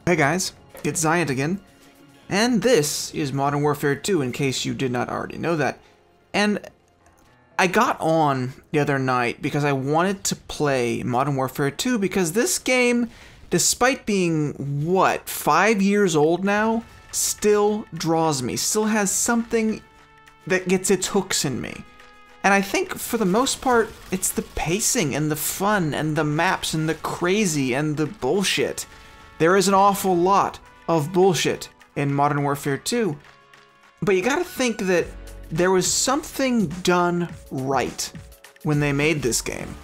Hey guys, it's Ziant again, and this is Modern Warfare 2 in case you did not already know that. And I got on the other night because I wanted to play Modern Warfare 2 because this game, despite being, what, 5 years old now, still draws me, still has something that gets its hooks in me. And I think for the most part, it's the pacing and the fun and the maps and the crazy and the bullshit. There is an awful lot of bullshit in Modern Warfare 2, but you gotta think that there was something done right when they made this game.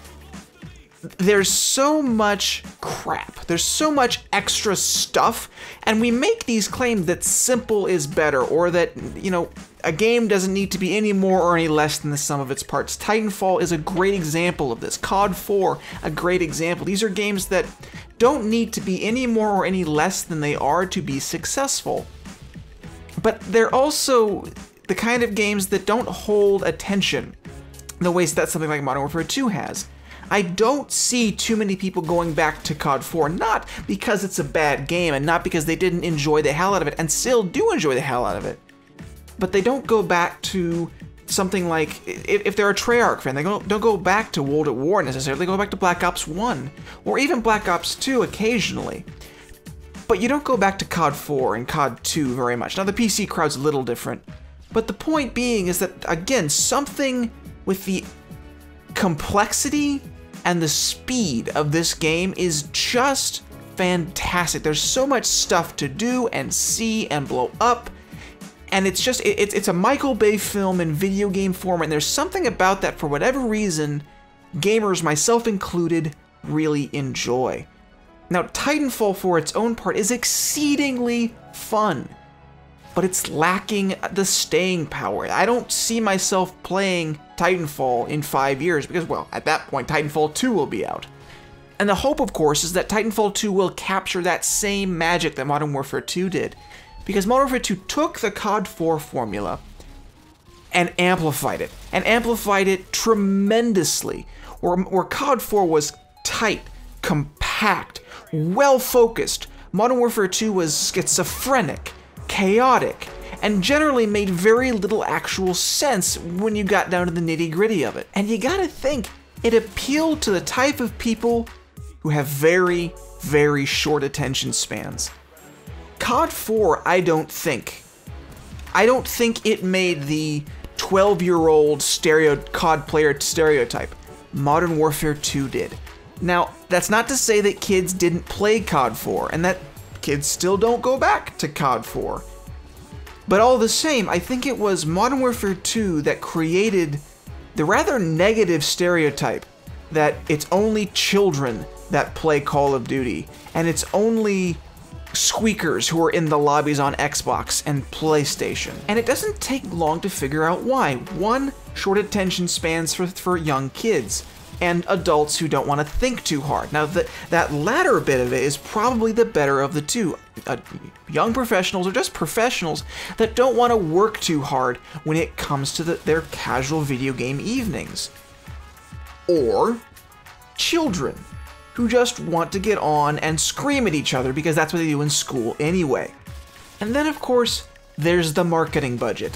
There's so much crap, there's so much extra stuff, and we make these claims that simple is better, or that, you know, a game doesn't need to be any more or any less than the sum of its parts. Titanfall is a great example of this. COD 4, a great example. These are games that don't need to be any more or any less than they are to be successful. But they're also the kind of games that don't hold attention the way that something like Modern Warfare 2 has. I don't see too many people going back to COD 4, not because it's a bad game and not because they didn't enjoy the hell out of it and still do enjoy the hell out of it. But they don't go back to something like, if they're a Treyarch fan, they don't go back to World at War necessarily, they go back to Black Ops 1, or even Black Ops 2 occasionally. But you don't go back to COD 4 and COD 2 very much. Now the PC crowd's a little different, but the point being is that, again, something with the complexity and the speed of this game is just fantastic. There's so much stuff to do and see and blow up. And it's just, it's a Michael Bay film in video game form, and there's something about that, for whatever reason, gamers, myself included, really enjoy. Now, Titanfall, for its own part, is exceedingly fun, but it's lacking the staying power. I don't see myself playing Titanfall in 5 years, because, well, at that point, Titanfall 2 will be out. And the hope, of course, is that Titanfall 2 will capture that same magic that Modern Warfare 2 did. Because Modern Warfare 2 took the COD 4 formula and amplified it tremendously. Where COD 4 was tight, compact, well-focused, Modern Warfare 2 was schizophrenic, chaotic, and generally made very little actual sense when you got down to the nitty-gritty of it. And you gotta think, it appealed to the type of people who have very, very short attention spans. COD 4, I don't think it made the 12-year-old COD player stereotype. Modern Warfare 2 did. Now, that's not to say that kids didn't play COD 4, and that kids still don't go back to COD 4. But all the same, I think it was Modern Warfare 2 that created the rather negative stereotype that it's only children that play Call of Duty, and it's only squeakers who are in the lobbies on Xbox and PlayStation. And it doesn't take long to figure out why. One, short attention spans for young kids and adults who don't want to think too hard. Now, that latter bit of it is probably the better of the two. Young professionals, or just professionals, that don't want to work too hard when it comes to their casual video game evenings. Or children who just want to get on and scream at each other because that's what they do in school anyway. And then, of course, there's the marketing budget.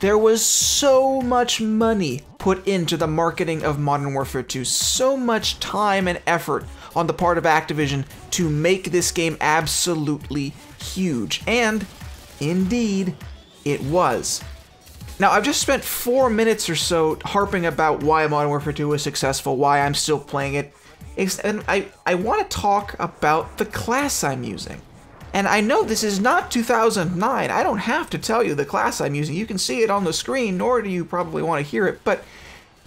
There was so much money put into the marketing of Modern Warfare 2, so much time and effort on the part of Activision to make this game absolutely huge. And, indeed, it was. Now, I've just spent 4 minutes or so harping about why Modern Warfare 2 was successful, why I'm still playing it, and I want to talk about the class I'm using. And I know this is not 2009, I don't have to tell you the class I'm using, you can see it on the screen, nor do you probably want to hear it, but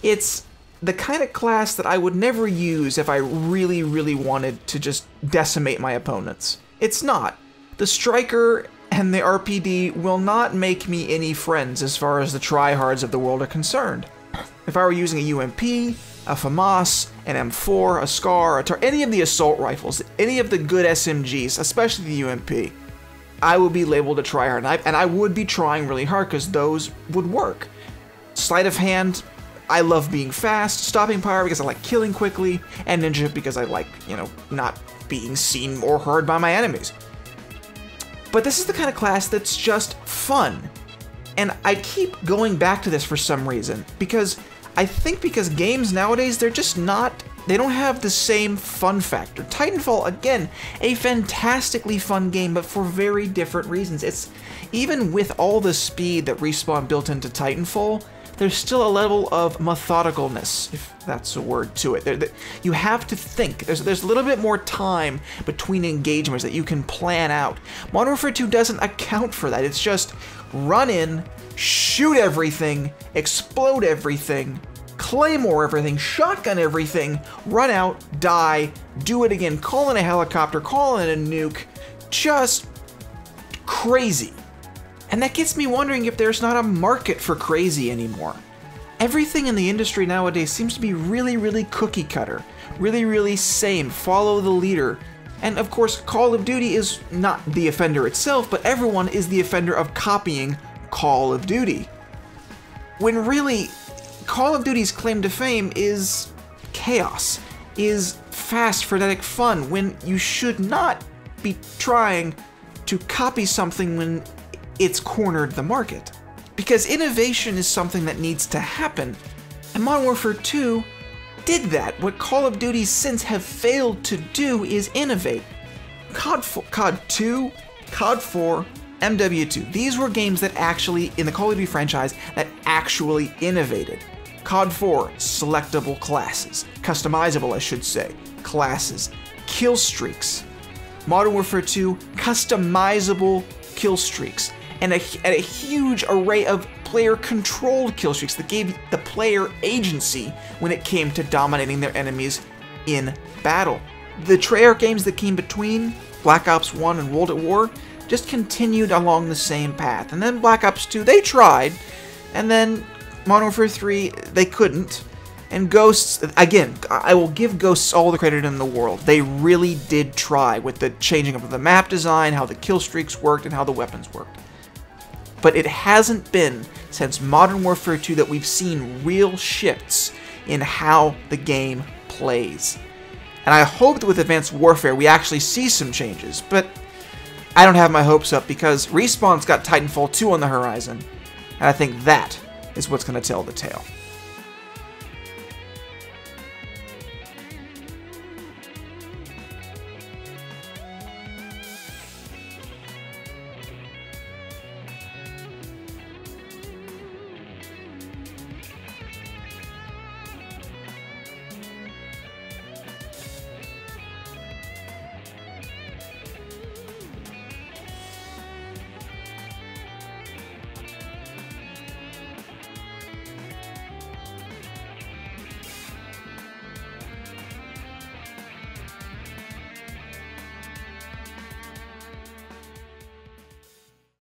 it's the kind of class that I would never use if I really, really wanted to just decimate my opponents. It's not. The Striker and the RPD will not make me any friends as far as the tryhards of the world are concerned. If I were using a UMP, a FAMAS, an M4, a SCAR, any of the assault rifles, any of the good SMGs, especially the UMP, I would be labeled a tryhard, and I would be trying really hard because those would work. Sleight of hand, I love being fast, stopping power because I like killing quickly, and ninja because I like, you know, not being seen or heard by my enemies. But this is the kind of class that's just fun. And I keep going back to this for some reason, because I think because games nowadays, they're just not, they don't have the same fun factor. Titanfall, again, a fantastically fun game, but for very different reasons. It's, even with all the speed that Respawn built into Titanfall, there's still a level of methodicalness, if that's a word to it. You have to think. There's a little bit more time between engagements that you can plan out. Modern Warfare 2 doesn't account for that. It's just run in, shoot everything, explode everything, claymore everything, shotgun everything, run out, die, do it again, call in a helicopter, call in a nuke, just crazy. And that gets me wondering if there's not a market for crazy anymore. Everything in the industry nowadays seems to be really, really cookie cutter, really same, follow the leader. And of course, Call of Duty is not the offender itself, but everyone is the offender of copying Call of Duty. When really, Call of Duty's claim to fame is chaos, is fast, frenetic fun, when you should not be trying to copy something when it's cornered the market. Because innovation is something that needs to happen, and Modern Warfare 2 did that. What Call of Duty since have failed to do is innovate. COD 2, COD 4, MW2. These were games that actually, in the Call of Duty franchise, that actually innovated. COD 4, selectable classes. Customizable, I should say, classes. Kill streaks. Modern Warfare 2, customizable kill streaks. And a huge array of player-controlled kill streaks that gave the player agency when it came to dominating their enemies in battle. The Treyarch games that came between, Black Ops 1 and World at War, just continued along the same path. And then Black Ops 2, they tried, and then Modern Warfare 3, they couldn't. And Ghosts, again, I will give Ghosts all the credit in the world. They really did try with the changing of the map design, how the kill streaks worked, and how the weapons worked. But it hasn't been since Modern Warfare 2 that we've seen real shifts in how the game plays. And I hope that with Advanced Warfare we actually see some changes, but I don't have my hopes up because Respawn's got Titanfall 2 on the horizon, and I think that is what's going to tell the tale.